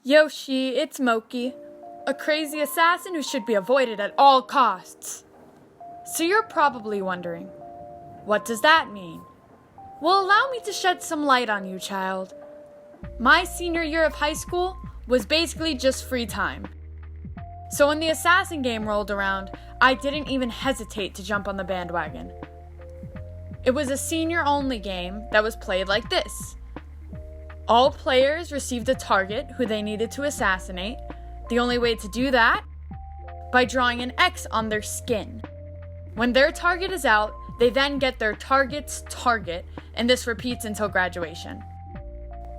Yoshi, it's Mooki, a crazy assassin who should be avoided at all costs. So you're probably wondering, what does that mean? Well, allow me to shed some light on you, child. My senior year of high school was basically just free time. So when the assassin game rolled around, I didn't even hesitate to jump on the bandwagon. It was a senior-only game that was played like this. All players received a target who they needed to assassinate. The only way to do that? By drawing an X on their skin. When their target is out, they then get their target's target, and this repeats until graduation.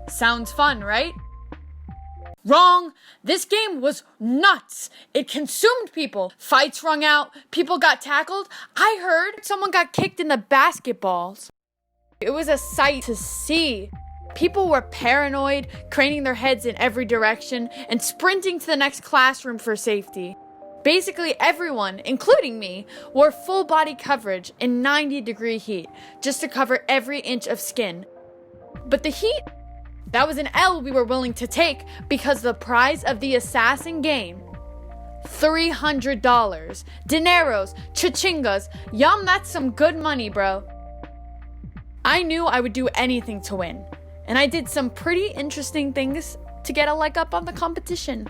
Sounds fun, right? Wrong! This game was nuts! It consumed people. Fights rung out, people got tackled. I heard someone got kicked in the basketballs. It was a sight to see. People were paranoid, craning their heads in every direction, and sprinting to the next classroom for safety. Basically everyone, including me, wore full body coverage in 90-degree heat, just to cover every inch of skin. But the heat, that was an L we were willing to take because the prize of the assassin game, $300, dineros, chichingas, yum, that's some good money, bro. I knew I would do anything to win, and I did some pretty interesting things to get a leg up on the competition.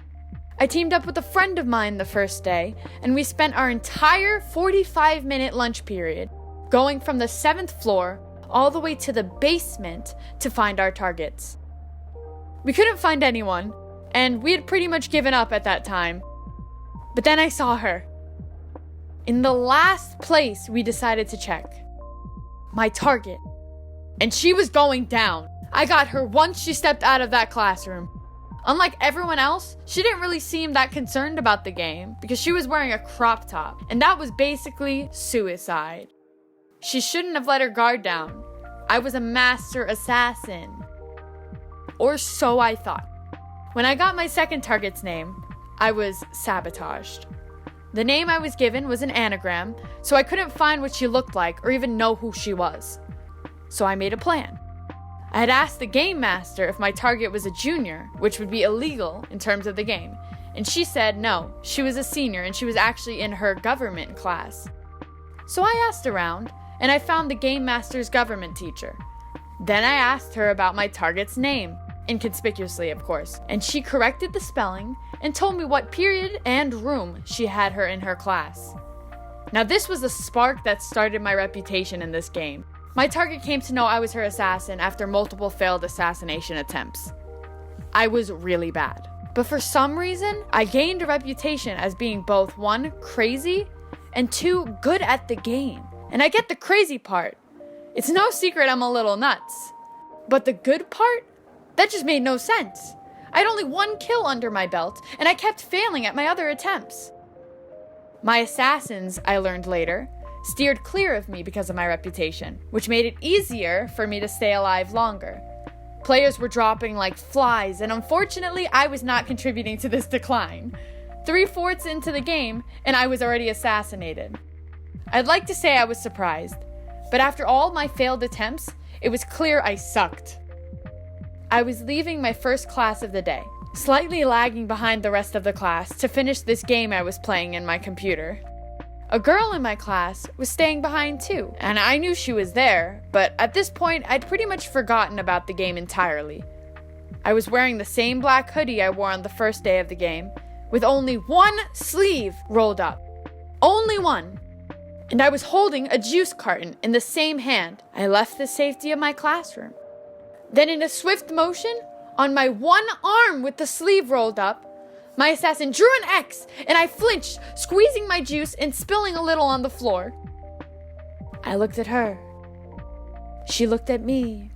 I teamed up with a friend of mine the first day, and we spent our entire 45-minute lunch period going from the 7th floor all the way to the basement to find our targets. We couldn't find anyone, and we had pretty much given up at that time. But then I saw her. In the last place we decided to check. My target. And she was going down. I got her once she stepped out of that classroom. Unlike everyone else, she didn't really seem that concerned about the game because she was wearing a crop top, and that was basically suicide. She shouldn't have let her guard down. I was a master assassin. Or so I thought. When I got my second target's name, I was sabotaged. The name I was given was an anagram, so I couldn't find what she looked like or even know who she was. So I made a plan. I had asked the game master if my target was a junior, which would be illegal in terms of the game, and she said no, she was a senior and she was actually in her government class. So I asked around, and I found the game master's government teacher. Then I asked her about my target's name, inconspicuously of course, and she corrected the spelling and told me what period and room she had her in her class. Now this was the spark that started my reputation in this game. My target came to know I was her assassin after multiple failed assassination attempts. I was really bad. But for some reason, I gained a reputation as being both 1, crazy, and 2, good at the game. And I get the crazy part. It's no secret I'm a little nuts. But the good part? That just made no sense. I had only 1 kill under my belt, and I kept failing at my other attempts. My assassins, I learned later, steered clear of me because of my reputation, which made it easier for me to stay alive longer. Players were dropping like flies, and unfortunately, I was not contributing to this decline. 3/4 into the game, and I was already assassinated. I'd like to say I was surprised, but after all my failed attempts, it was clear I sucked. I was leaving my first class of the day, slightly lagging behind the rest of the class to finish this game I was playing in my computer. A girl in my class was staying behind too, and I knew she was there, but at this point, I'd pretty much forgotten about the game entirely. I was wearing the same black hoodie I wore on the first day of the game, with only 1 sleeve rolled up. Only 1. And I was holding a juice carton in the same hand. I left the safety of my classroom. Then in a swift motion, on my 1 arm with the sleeve rolled up, my assassin drew an X, and I flinched, squeezing my juice and spilling a little on the floor. I looked at her. She looked at me.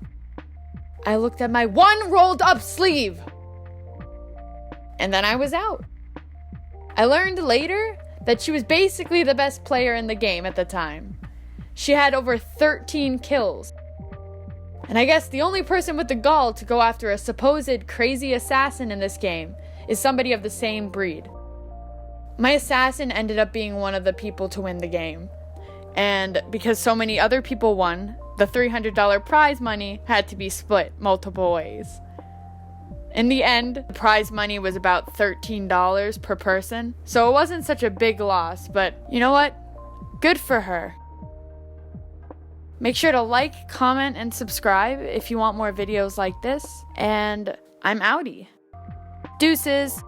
I looked at my 1 rolled up sleeve. And then I was out. I learned later that she was basically the best player in the game at the time. She had over 13 kills. And I guess the only person with the gall to go after a supposed crazy assassin in this game is somebody of the same breed. My assassin ended up being one of the people to win the game. And because so many other people won, the $300 prize money had to be split multiple ways. In the end, the prize money was about $13 per person, so it wasn't such a big loss, but you know what? Good for her. Make sure to like, comment, and subscribe if you want more videos like this, and I'm outie. Deuces!